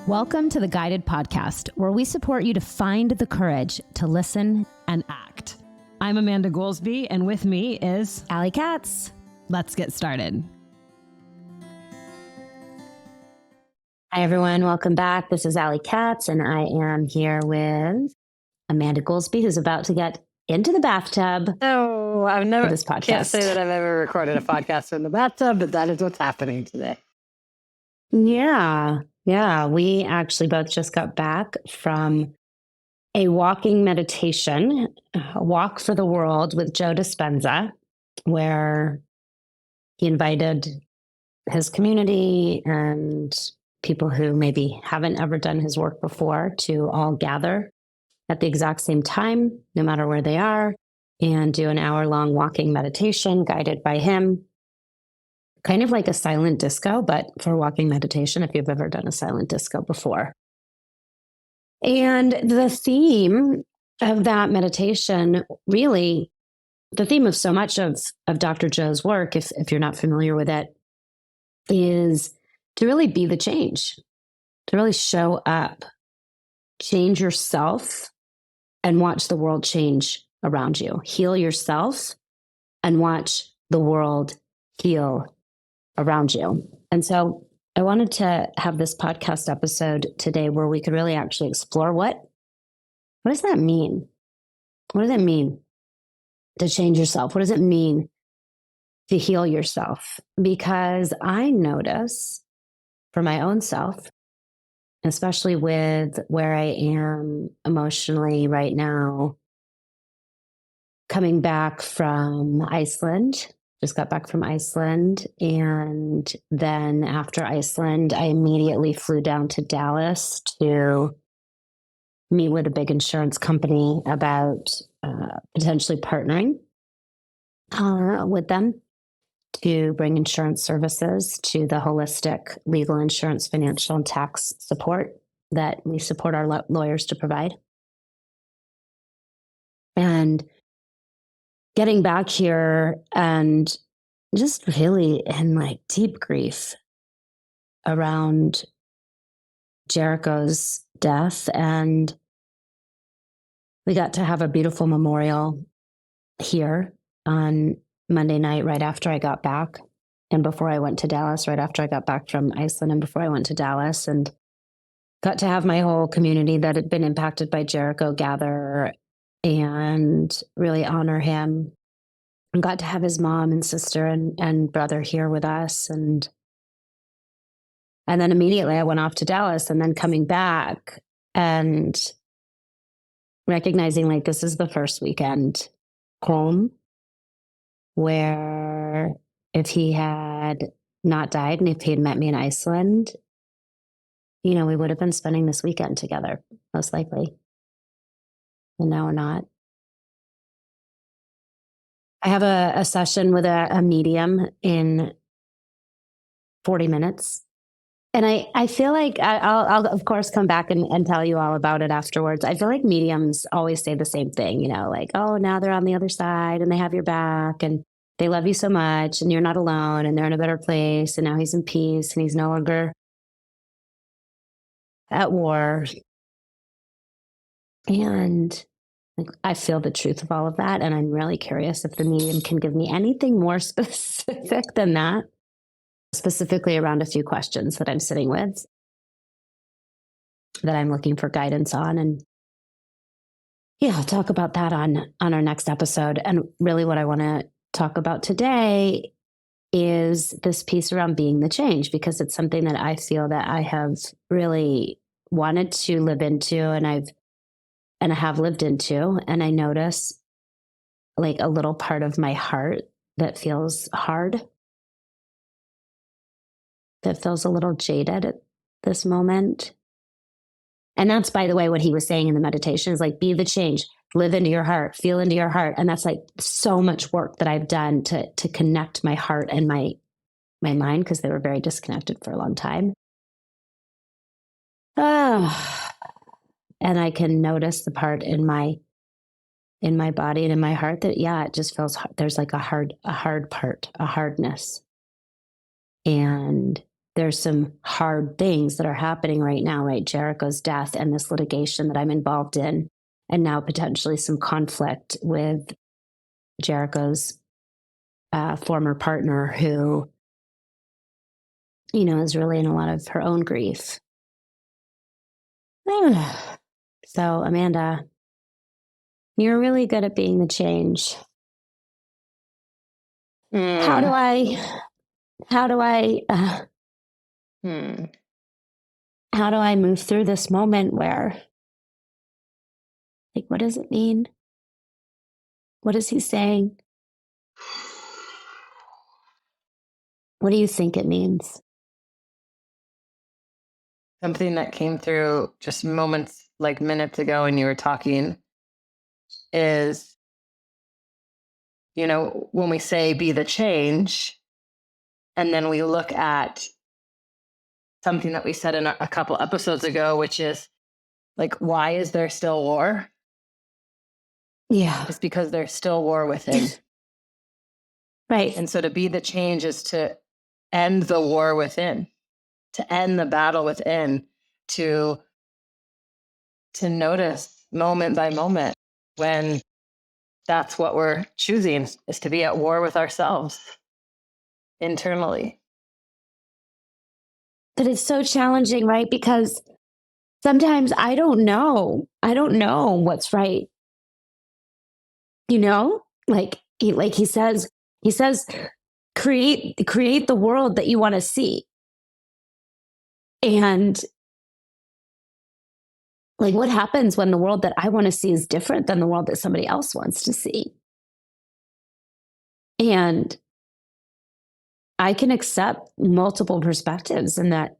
Welcome to the Guided Podcast, where we support you to find the courage to listen and act. I'm Amanda Goolsby, and with me is Allie Katz. Let's get started. Hi, everyone. Welcome back. This is Allie Katz, and I am here with Amanda Goolsby, who's about to get into the bathtub. Oh, I've never, this podcast. Can't say that I've ever recorded a podcast in the bathtub, but that is what's happening today. Yeah. We actually both just got back from a walking meditation, a walk for the world with Joe Dispenza, where he invited his community and people who maybe haven't ever done his work before to all gather at the exact same time, no matter where they are, and do an hour-long walking meditation guided by him. Kind of like a silent disco, but for walking meditation, if you've ever done a silent disco before. And the theme of that meditation, really, the theme of so much of Dr. Joe's work, if you're not familiar with it, is to really be the change, to really show up, change yourself, and watch the world change around you. Heal yourself and watch the world heal around you. And so I wanted to have this podcast episode today where we could really actually explore what does that mean? What does it mean to change yourself? What does it mean to heal yourself? Because I notice for my own self, especially with where I am emotionally right now, coming back from Iceland. Just got back from Iceland. And then after Iceland, I immediately flew down to Dallas to meet with a big insurance company about potentially partnering with them to bring insurance services to the holistic legal insurance, financial, and tax support that we support our lawyers to provide. And getting back here and just really in like deep grief around Jericho's death. And we got to have a beautiful memorial here on Monday night, right after I got back and before I went to Dallas, right after I got back from Iceland and before I went to Dallas, and got to have my whole community that had been impacted by Jericho gather and really honor him, and got to have his mom and sister and brother here with us. And then immediately I went off to Dallas, and then coming back and recognizing like this is the first weekend home where if he had not died and if he had met me in Iceland, we would have been spending this weekend together, most likely. And now we're not. I have a session with a medium in 40 minutes. And I feel like I'll of course come back and tell you all about it afterwards. I feel like mediums always say the same thing, like, oh, now they're on the other side and they have your back and they love you so much and you're not alone and they're in a better place. And now he's in peace and he's no longer at war. And I feel the truth of all of that. And I'm really curious if the medium can give me anything more specific than that, specifically around a few questions that I'm sitting with that I'm looking for guidance on. And I'll talk about that on our next episode. And really what I want to talk about today is this piece around being the change, because it's something that I feel that I have really wanted to live into and I have lived into. And I notice like a little part of my heart that feels hard, that feels a little jaded at this moment. And that's, by the way, what he was saying in the meditation is like, be the change, live into your heart, feel into your heart. And that's like so much work that I've done to connect my heart and my mind, because they were very disconnected for a long time. And I can notice the part in my body and in my heart that, it just feels, there's like a hard part, a hardness. And there's some hard things that are happening right now, right? Jericho's death and this litigation that I'm involved in, and now potentially some conflict with Jericho's former partner who, is really in a lot of her own grief. So, Amanda, you're really good at being the change. How do I move through this moment where, what does it mean? What is he saying? What do you think it means? Something that came through just minutes ago when you were talking is, when we say be the change, and then we look at something that we said in a couple episodes ago, which is why is there still war? Yeah. It's because there's still war within. Right. And so to be the change is to end the war within, to end the battle within, to notice moment by moment when that's what we're choosing, is to be at war with ourselves internally. But it's so challenging, right? Because sometimes I don't know what's right. He says, create the world that you want to see. And what happens when the world that I want to see is different than the world that somebody else wants to see? And I can accept multiple perspectives, and that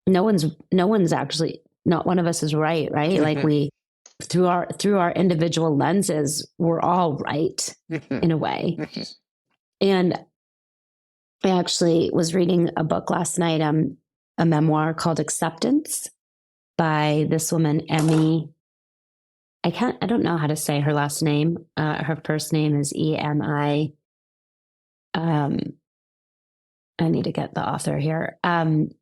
no one's actually, not one of us is right? Mm-hmm. We, through our individual lenses, we're all right in a way. And I actually was reading a book last night, a memoir called Acceptance by this woman, Emmy. I don't know how to say her last name. Her first name is EMI. I need to get the author here. And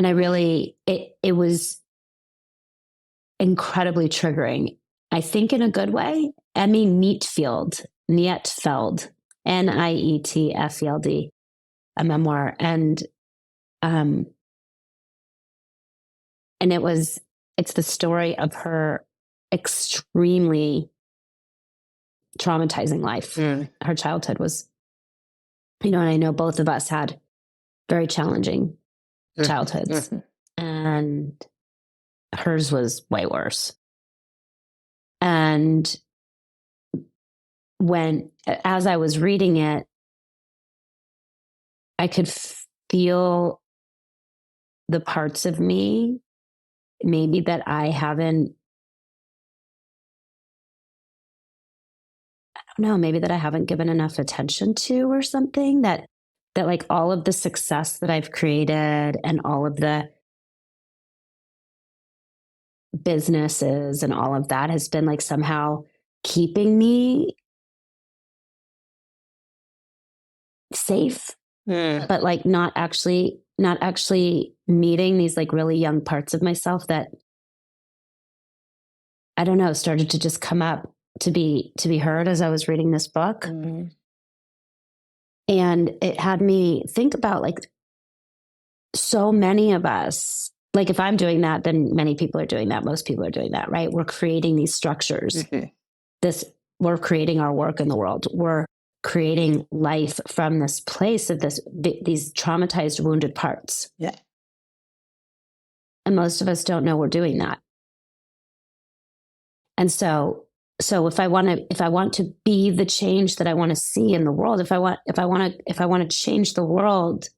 I really, it was incredibly triggering. I think in a good way. Emmy Nietfeld, Nietfeld, a memoir. And it's the story of her extremely traumatizing life. Her childhood was, and I know both of us had very challenging childhoods, and hers was way worse. And as I was reading it, I could feel the parts of me maybe that I haven't, maybe that I haven't given enough attention to, or something, that all of the success that I've created and all of the businesses and all of that has been somehow keeping me safe, but not actually meeting these really young parts of myself that, I don't know, started to just come up to be heard as I was reading this book. And it had me think about so many of us, if I'm doing that, then many people are doing that. Most people are doing that, right? We're creating these structures. We're creating our work in the world. We're creating life from this place of these traumatized, wounded parts. Yeah. And most of us don't know we're doing that. And so if I want to be the change that I want to see in the world, if I want to change the world,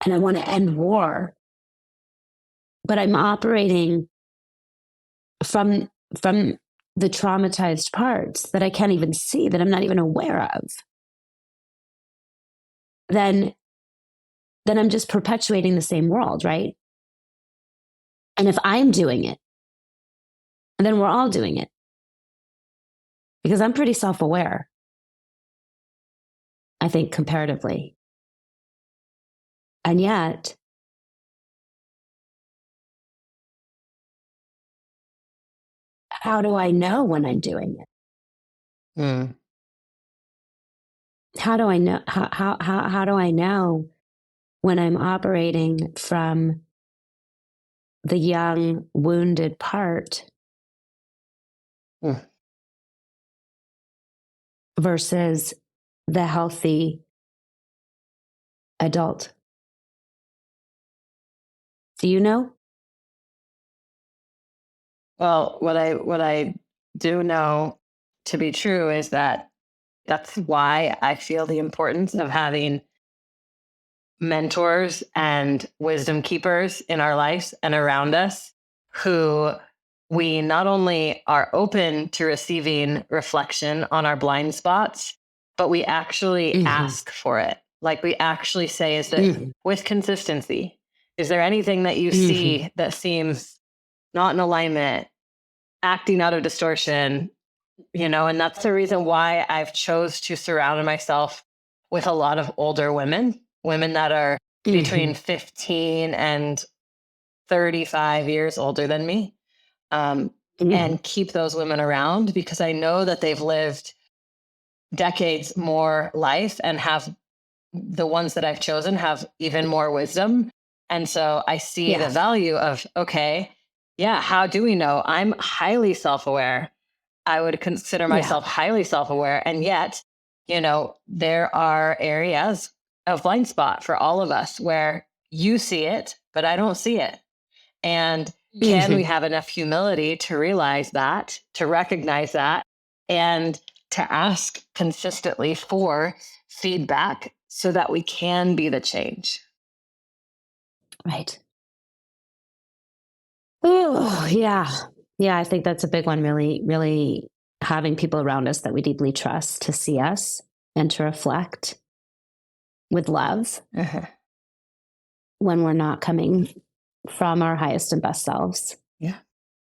and I want to end war, but I'm operating from the traumatized parts that I can't even see, that I'm not even aware of, then I'm just perpetuating the same world, right? And if I'm doing it, then we're all doing it, because I'm pretty self-aware, I think, comparatively. And yet, how do I know when I'm doing it? Mm. How do I know? How do I know when I'm operating from the young, wounded part Mm. versus the healthy adult? Do you know? Well, what I do know to be true is that that's why I feel the importance of having mentors and wisdom keepers in our lives and around us who we not only are open to receiving reflection on our blind spots, but we actually ask for it. Like we actually say, is that with consistency, is there anything that you see that seems not in alignment, acting out of distortion, and that's the reason why I've chose to surround myself with a lot of older women that are between 15 and 35 years older than me, and keep those women around because I know that they've lived decades more life and have the ones that I've chosen have even more wisdom. And so I see the value of, okay, yeah, how do we know? I'm highly self-aware. I would consider myself highly self-aware. And yet, there are areas of blind spot for all of us where you see it, but I don't see it. And can we have enough humility to realize that, to recognize that, and to ask consistently for feedback so that we can be the change? Right. Oh, yeah. Yeah, I think that's a big one, really, really having people around us that we deeply trust to see us and to reflect with love when we're not coming from our highest and best selves. Yeah.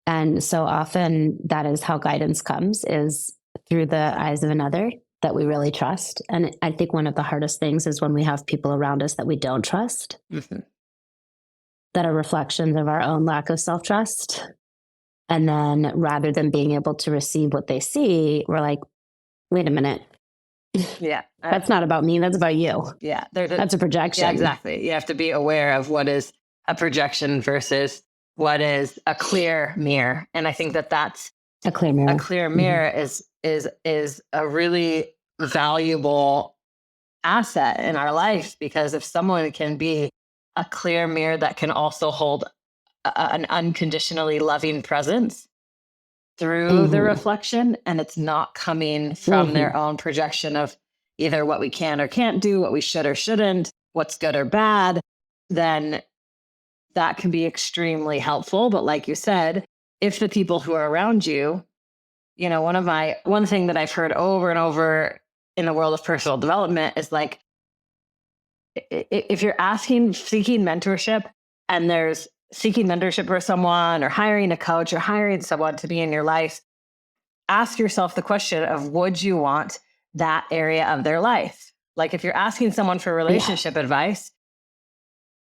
And so often that is how guidance comes, is through the eyes of another that we really trust. And I think one of the hardest things is when we have people around us that we don't trust, that are reflections of our own lack of self-trust. And then rather than being able to receive what they see, we're like, wait a minute. Yeah. That's not about me. That's about you. Yeah. That's a projection. Yeah, exactly. You have to be aware of what is a projection versus what is a clear mirror. And I think that that's a clear mirror. A clear mirror is a really valuable asset in our life, because if someone can be a clear mirror that can also hold an unconditionally loving presence through the reflection, and it's not coming from their own projection of either what we can or can't do, what we should or shouldn't, what's good or bad, then that can be extremely helpful. But like you said, if the people who are around you, one thing that I've heard over and over in the world of personal development is like, if you're seeking mentorship, and there's seeking mentorship for someone or hiring a coach or hiring someone to be in your life, ask yourself the question of, would you want that area of their life? Like if you're asking someone for relationship advice,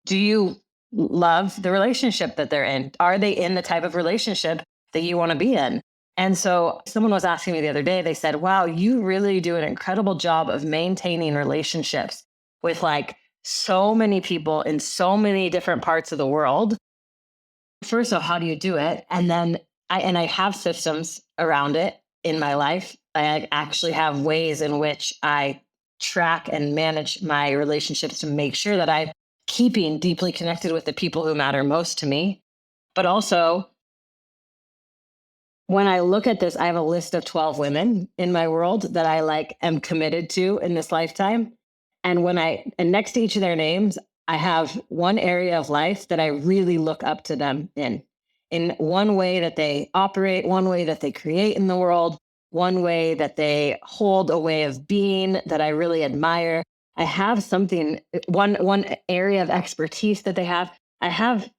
do you love the relationship that they're in? Are they in the type of relationship that you want to be in? And so someone was asking me the other day, they said, wow, you really do an incredible job of maintaining relationships with like so many people in so many different parts of the world. First of all, how do you do it? And then I have systems around it in my life. I actually have ways in which I track and manage my relationships to make sure that I'm keeping deeply connected with the people who matter most to me. But also, when I look at this, I have a list of 12 women in my world that I am committed to in this lifetime. And and next to each of their names, I have one area of life that I really look up to them in one way that they operate, one way that they create in the world, one way that they hold a way of being that I really admire. I have one area of expertise that they have.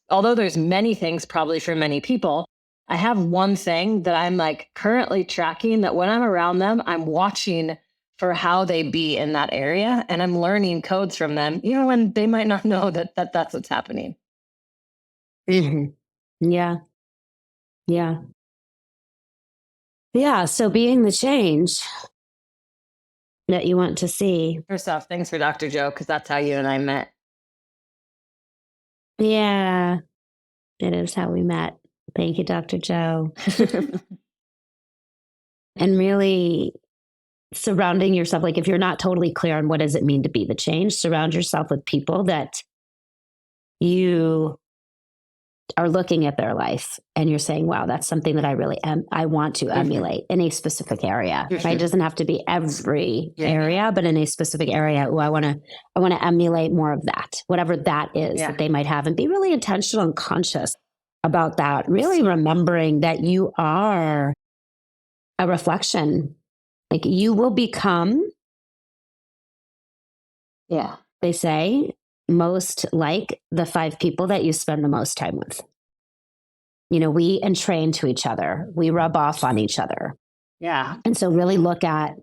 Although there's many things probably for many people, I have one thing that I'm currently tracking, that when I'm around them, I'm watching for how they be in that area. And I'm learning codes from them, and they might not know that that's what's happening. Mm-hmm. Yeah. Yeah. Yeah. So being the change that you want to see. First off, thanks for Dr. Joe, because that's how you and I met. Yeah. It is how we met. Thank you, Dr. Joe. And really surrounding yourself, like if you're not totally clear on what does it mean to be the change, surround yourself with people that you are looking at their life and you're saying, wow, that's something that I really I want to emulate in a specific area. Right? It doesn't have to be every area, but in a specific area, I want to emulate more of that, whatever that is that they might have, and be really intentional and conscious about that. Really remembering that you are a reflection. Like you will become, they say, most like the 5 people that you spend the most time with. We entrain to each other. We rub off on each other. Yeah. And so really look at,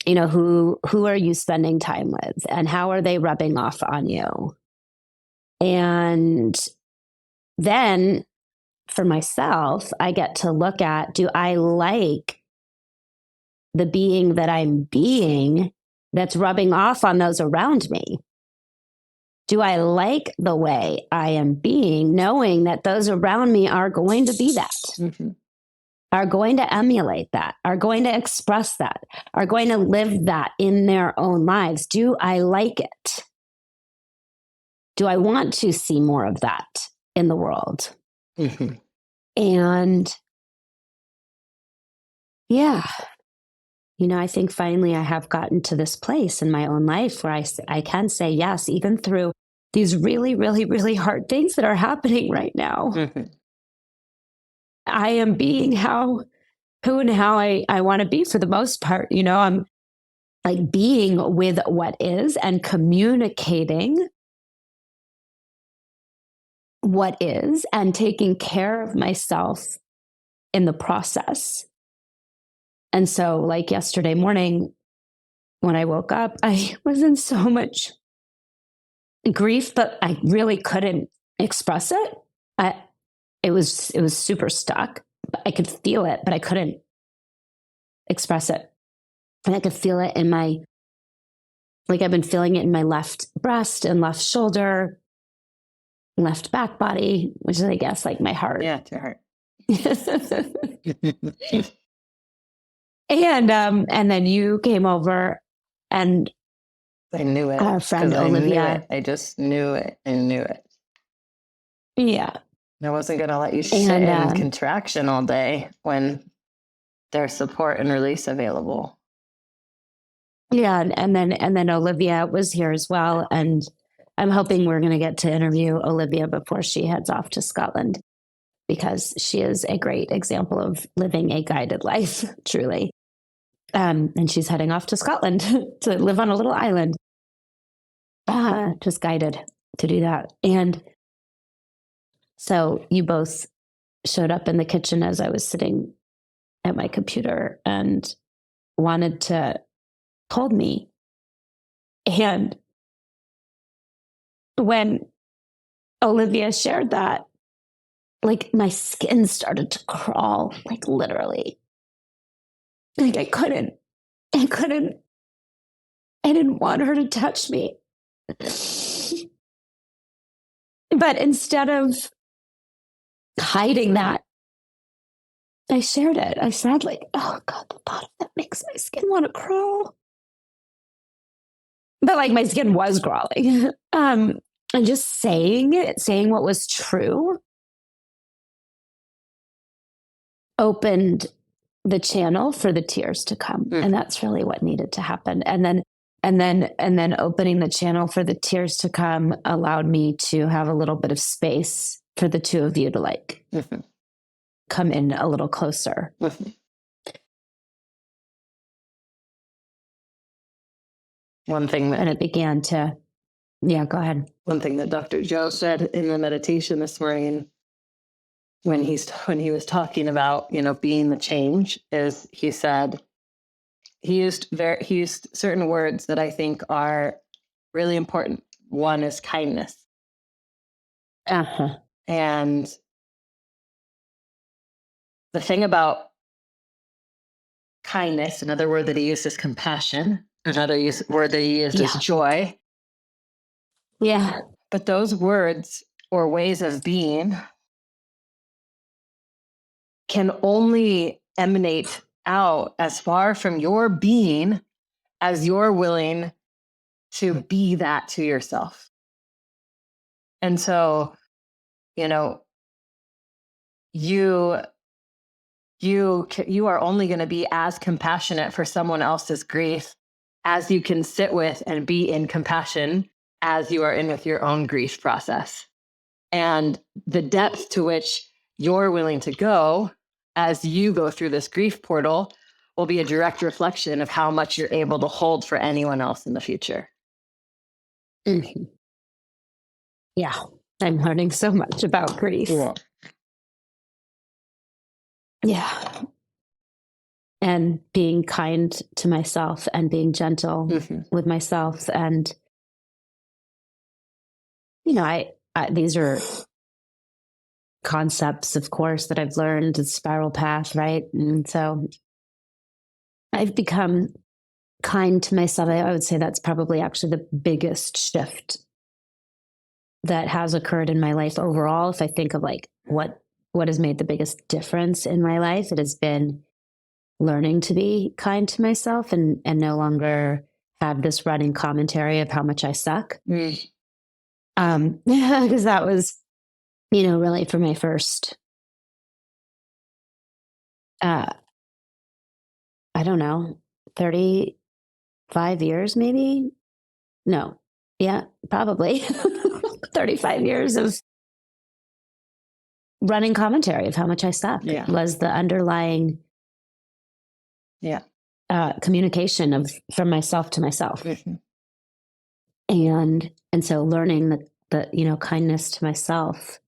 who are you spending time with and how are they rubbing off on you? And then for myself, I get to look at, do I like the being that I'm being that's rubbing off on those around me? Do I like the way I am being, knowing that those around me are going to be that, are going to emulate that, are going to express that, are going to live that in their own lives? Do I like it? Do I want to see more of that in the world? And I think finally I have gotten to this place in my own life where I can say yes, even through these really, really, really hard things that are happening right now. I am being who and how I want to be for the most part. I'm like being with what is and communicating what is and taking care of myself in the process. And so like yesterday morning, when I woke up, I was in so much grief, but I really couldn't express it. It was super stuck. I could feel it, but I couldn't express it. And I could feel it in I've been feeling it in my left breast and left shoulder, left back body, which is, I guess, like my heart. Yeah, it's your heart. And then you came over and I knew it. Our friend Olivia. I just knew it. I knew it. Yeah. I wasn't going to let you sit in contraction all day when there's support and release available. Yeah. And then Olivia was here as well. And I'm hoping we're going to get to interview Olivia before she heads off to Scotland, because she is a great example of living a guided life, truly. And she's heading off to Scotland to live on a little island, just guided to do that. And so you both showed up in the kitchen as I was sitting at my computer and wanted to hold me. And when Olivia shared that, like my skin started to crawl, like literally. Like I didn't want her to touch me. But instead of hiding that, I shared it. I said, like, oh God, the thought of that makes my skin want to crawl. But like my skin was crawling. And just saying what was true, opened the channel for the tears to come. And that's really what needed to happen. And then opening the channel for the tears to come allowed me to have a little bit of space for the two of you to come in a little closer. One thing that, and it began to, go ahead. One thing that Dr. Joe said in the meditation this morning, when he was talking about, being the change, is he said, he used certain words that I think are really important. One is kindness. Uh-huh. And the thing about kindness, another word that he used is compassion. Another word that he used is joy. Yeah. But those words or ways of being can only emanate out as far from your being as you're willing to be that to yourself. And so, you know, you are only going to be as compassionate for someone else's grief as you can sit with and be in compassion as you are in with your own grief process. And the depth to which you're willing to go as you go through this grief portal will be a direct reflection of how much you're able to hold for anyone else in the future. Mm-hmm. Yeah. I'm learning so much about grief. Yeah. And being kind to myself and being gentle with myself. And, you know, I these are concepts, of course, that I've learned, the spiral path, right? And so I've become kind to myself. I would say that's probably actually the biggest shift that has occurred in my life overall. If I think of like what has made the biggest difference in my life, it has been learning to be kind to myself and no longer have this running commentary of how much I suck. Because that was, you know, really for my first, I don't know, 35 years, maybe? No. Yeah, probably 35 years of running commentary of how much I suck was the underlying communication from myself to myself. And so learning the you know, kindness to myself.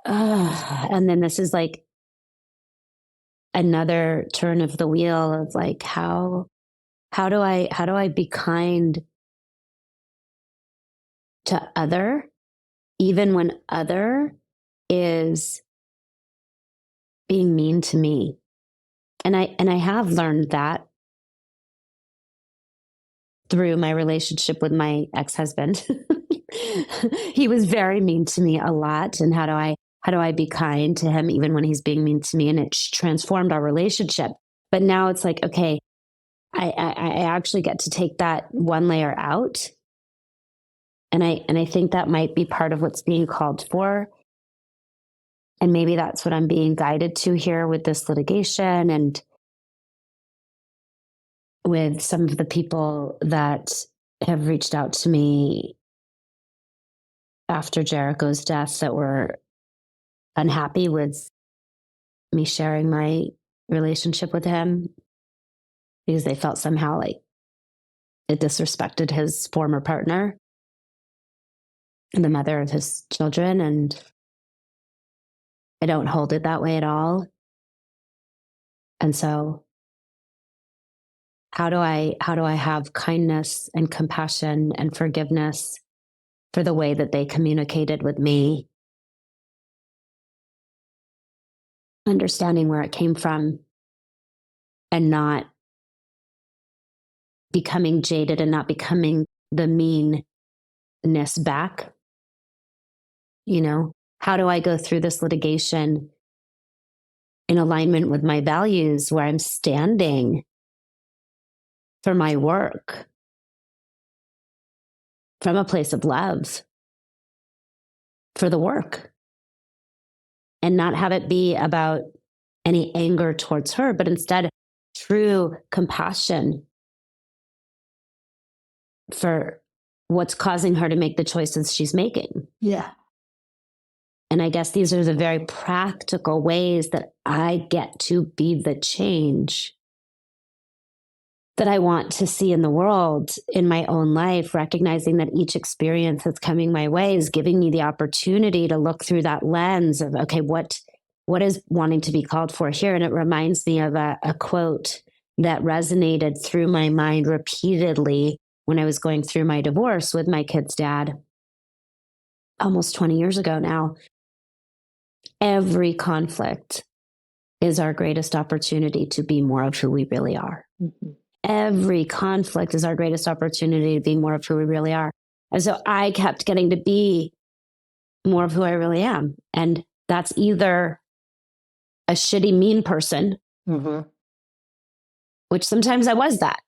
And then this is like another turn of the wheel of like, how do I be kind to other, even when other is being mean to me? And I have learned that through my relationship with my ex-husband. He was very mean to me a lot. And how do I be kind to him even when he's being mean to me? And it transformed our relationship. But now it's like, okay, I actually get to take that one layer out. And I think that might be part of what's being called for. And maybe that's what I'm being guided to here with this litigation and with some of the people that have reached out to me after Jericho's death that were unhappy with me sharing my relationship with him because they felt somehow like it disrespected his former partner and the mother of his children. And I don't hold it that way at all. And so how do I have kindness and compassion and forgiveness for the way that they communicated with me, understanding where it came from and not becoming jaded and not becoming the meanness back? You know, how do I go through this litigation in alignment with my values where I'm standing for my work from a place of love for the work and not have it be about any anger towards her, but instead true compassion for what's causing her to make the choices she's making. Yeah. And I guess these are the very practical ways that I get to be the change that I want to see in the world, in my own life, recognizing that each experience that's coming my way is giving me the opportunity to look through that lens of, okay, what is wanting to be called for here? And it reminds me of a quote that resonated through my mind repeatedly when I was going through my divorce with my kid's dad almost 20 years ago now. Every conflict is our greatest opportunity to be more of who we really are. Mm-hmm. Every conflict is our greatest opportunity to be more of who we really are. And so I kept getting to be more of who I really am. And that's either a shitty, mean person, mm-hmm. which sometimes I was that.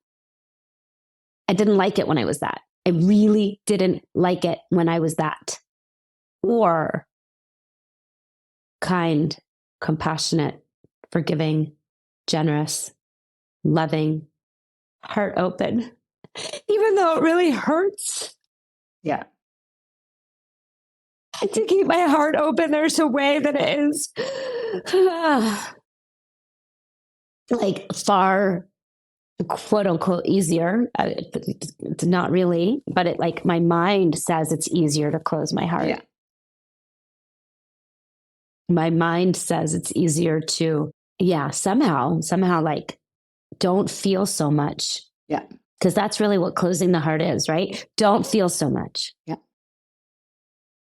I didn't like it when I was that. I really didn't like it when I was that. Or kind, compassionate, forgiving, generous, loving, heart open, even though it really hurts. Yeah. To keep my heart open, there's a way that it is like far, quote unquote, easier. It's not really, but it like my mind says it's easier to close my heart. Yeah. My mind says it's easier to, somehow like don't feel so much. Yeah. Because that's really what closing the heart is, right? Don't feel so much. Yeah.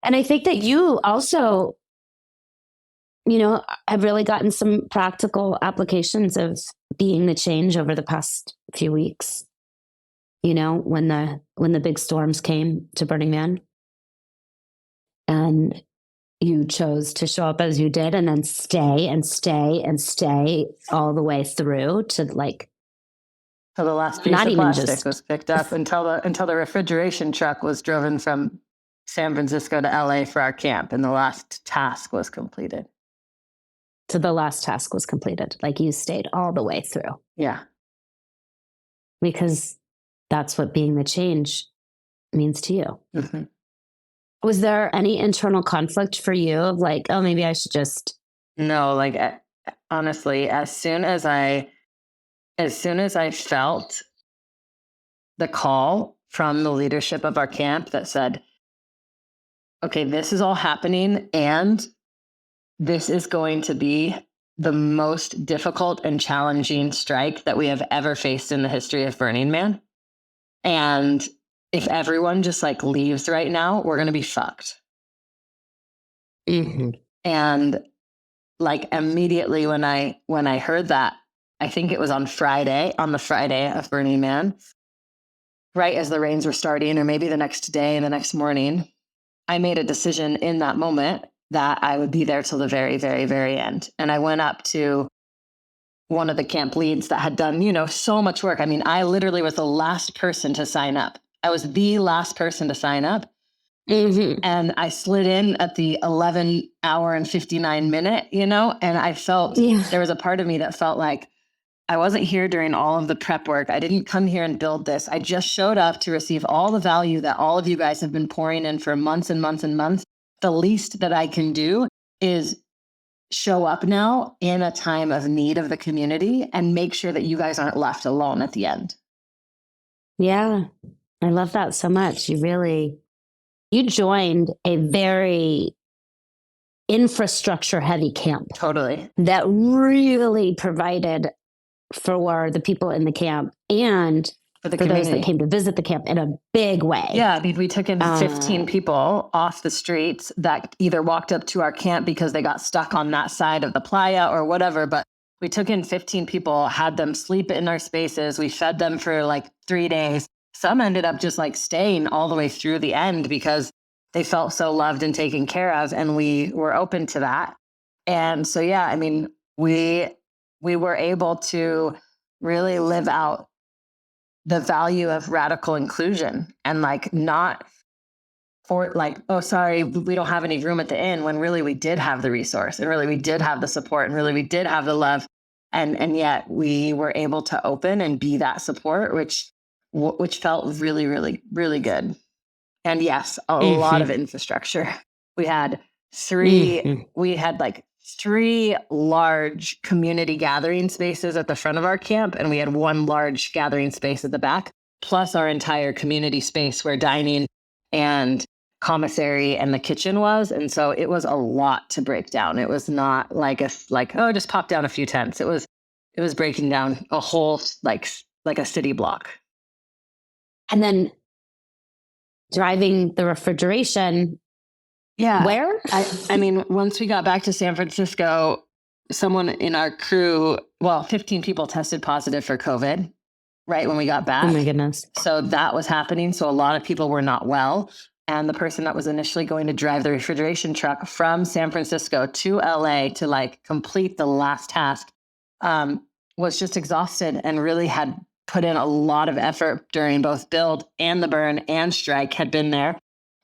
And I think that you also, have really gotten some practical applications of being the change over the past few weeks. When the big storms came to Burning Man, and you chose to show up as you did, and then stay and stay and stay all the way through to like. So the last piece of plastic was picked up until the refrigeration truck was driven from San Francisco to LA for our camp, and the last task was completed. So the last task was completed. Like you stayed all the way through. Yeah. Because that's what being the change means to you. Mm-hmm. Was there any internal conflict for you of like, oh, maybe I should just... No, like honestly, as soon as I felt the call from the leadership of our camp that said, okay, this is all happening, and this is going to be the most difficult and challenging strike that we have ever faced in the history of Burning Man. And if everyone just like leaves right now, we're going to be fucked. Mm-hmm. And like immediately when I heard that, I think it was on the Friday of Burning Man, right as the rains were starting, or maybe the next day and the next morning, I made a decision in that moment that I would be there till the very, very, very end. And I went up to one of the camp leads that had done, so much work. I mean, I literally was the last person to sign up. I was the last person to sign up. Mm-hmm. And I slid in at the 11 hour and 59 minute, and I felt there was a part of me that felt like I wasn't here during all of the prep work. I didn't come here and build this. I just showed up to receive all the value that all of you guys have been pouring in for months and months and months. The least that I can do is show up now in a time of need of the community and make sure that you guys aren't left alone at the end. Yeah, I love that so much. You joined a very infrastructure heavy camp. Totally. That really provided for the people in the camp and for those that came to visit the camp in a big way. Yeah, I mean, we took in 15 people off the streets that either walked up to our camp because they got stuck on that side of the playa or whatever. But we took in 15 people, had them sleep in our spaces. We fed them for like 3 days. Some ended up just like staying all the way through the end because they felt so loved and taken care of. And we were open to that. And so, yeah, I mean, we were able to really live out the value of radical inclusion and like not for like, oh, sorry, we don't have any room at the inn, when really we did have the resource and really we did have the support and really we did have the love. And yet we were able to open and be that support, which felt really, really, really good. And yes, a lot of infrastructure. We had three large community gathering spaces at the front of our camp, and we had one large gathering space at the back, plus our entire community space where dining and commissary and the kitchen was. And so it was a lot to break down. It was not like just pop down a few tents. It was It was breaking down a whole, like a city block. And then driving the refrigeration. Yeah. Where? I mean, once we got back to San Francisco, someone in our crew, 15 people tested positive for COVID right when we got back. Oh my goodness. So that was happening. So a lot of people were not well. And the person that was initially going to drive the refrigeration truck from San Francisco to LA to like complete the last task was just exhausted and really had put in a lot of effort during both build and the burn and strike, had been there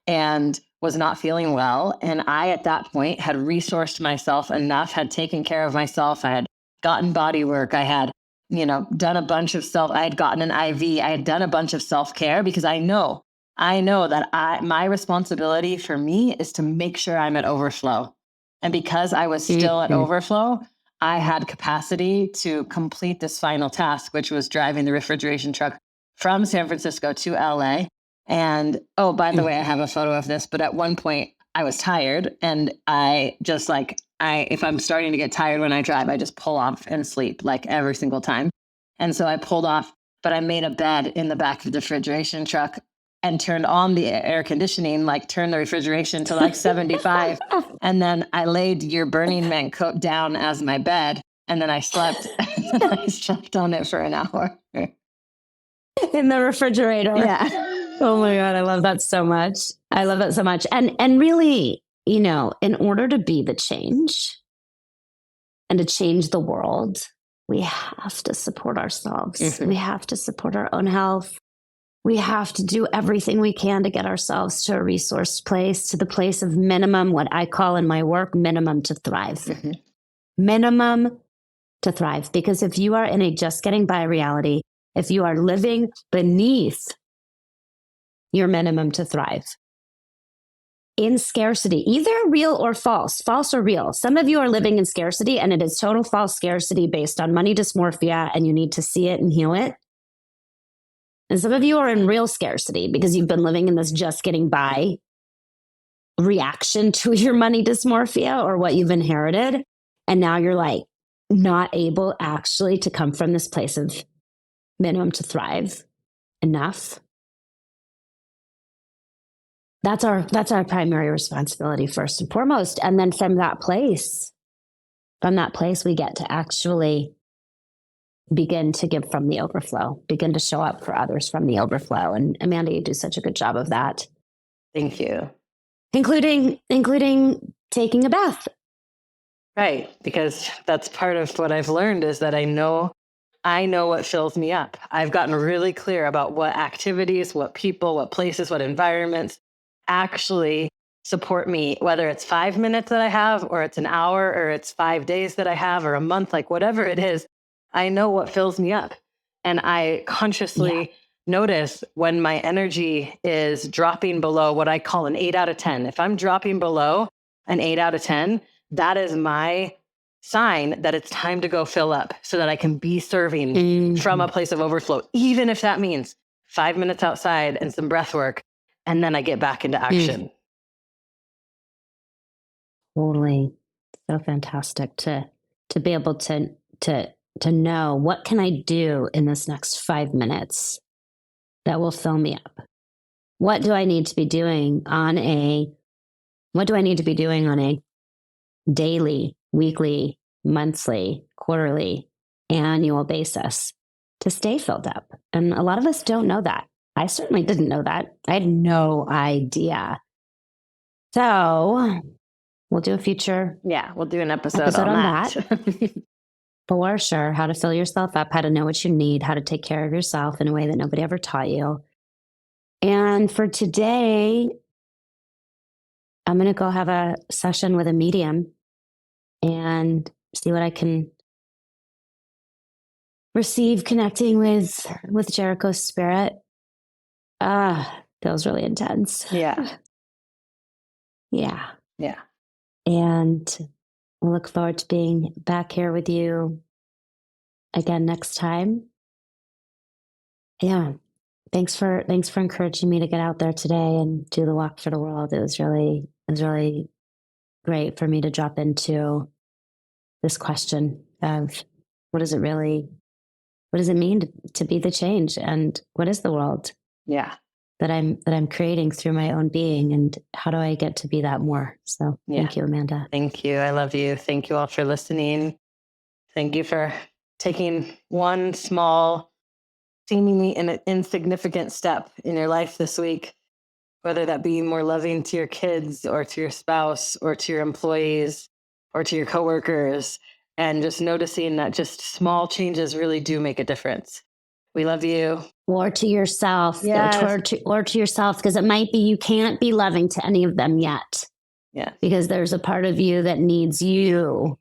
and was not feeling well. And I, at that point, had resourced myself enough, had taken care of myself. I had gotten body work. I had, done a bunch of I had gotten an IV. I had done a bunch of self-care because I know that my responsibility for me is to make sure I'm at overflow. And because I was still at overflow, I had capacity to complete this final task, which was driving the refrigeration truck from San Francisco to LA. And, oh, by the way, I have a photo of this, but at one point I was tired and I just if I'm starting to get tired when I drive, I just pull off and sleep like every single time. And so I pulled off, but I made a bed in the back of the refrigeration truck and turned on the air conditioning, turned the refrigeration to 75. And then I laid your Burning Man coat down as my bed. And then I slept. I slept on it for an hour. In the refrigerator. Yeah. Oh my God. I love that so much. I love that so much. And really, in order to be the change and to change the world, we have to support ourselves. Mm-hmm. We have to support our own health. We have to do everything we can to get ourselves to a resource place, to the place of minimum, what I call in my work, minimum to thrive. Mm-hmm. Minimum to thrive. Because if you are in a just getting by reality, if you are living beneath your minimum to thrive, in scarcity, either real or false or real. Some of you are living in scarcity and it is total false scarcity based on money dysmorphia and you need to see it and heal it. And some of you are in real scarcity because you've been living in this just getting by reaction to your money dysmorphia or what you've inherited. And now you're not able actually to come from this place of minimum to thrive enough. That's our primary responsibility first and foremost. And then from that place, we get to actually begin to give from the overflow, begin to show up for others from the overflow. And Amanda, you do such a good job of that. Thank you. Including taking a bath. Right. Because that's part of what I've learned is that I know what fills me up. I've gotten really clear about what activities, what people, what places, what environments actually support me, whether it's 5 minutes that I have, or it's an hour, or it's 5 days that I have, or a month, whatever it is. I know what fills me up. And I consciously notice when my energy is dropping below what I call an 8 out of 10. If I'm dropping below an 8 out of 10, that is my sign that it's time to go fill up so that I can be serving from a place of overflow, even if that means 5 minutes outside and some breath work. And then I get back into action. Totally. So fantastic to be able to know what can I do in this next 5 minutes that will fill me up. What do I need to be doing on a daily, weekly, monthly, quarterly, annual basis to stay filled up? And a lot of us don't know that. I certainly didn't know that. I had no idea. So we'll do a future. Yeah, we'll do an episode on that. For sure. How to fill yourself up, how to know what you need, how to take care of yourself in a way that nobody ever taught you. And for today, I'm going to go have a session with a medium and see what I can receive connecting with Jericho's spirit. Feels really intense. Yeah. Yeah. Yeah. And I look forward to being back here with you again next time. Yeah. Thanks for encouraging me to get out there today and do the walk for the world. It was really great for me to drop into this question of what does it mean to be the change? And what is the world that I'm creating through my own being? And how do I get to be that more? So thank you, Amanda. Thank you. I love you. Thank you all for listening. Thank you for taking one small, seemingly insignificant step in your life this week, whether that be more loving to your kids or to your spouse or to your employees or to your coworkers, and just noticing that just small changes really do make a difference. We love you. Or to yourself. Yes. Or to yourself, because it might be you can't be loving to any of them yet. Yeah. Because there's a part of you that needs you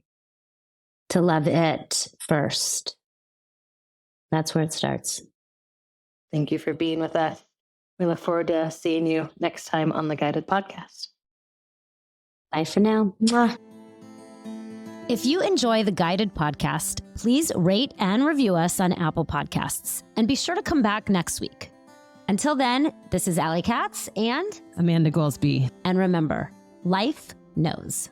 to love it first. That's where it starts. Thank you for being with us. We look forward to seeing you next time on the Guided Podcast. Bye for now. Mwah. If you enjoy the Guided Podcast, please rate and review us on Apple Podcasts. And be sure to come back next week. Until then, this is Allie Katz and Amanda Goolsby. remember, life knows.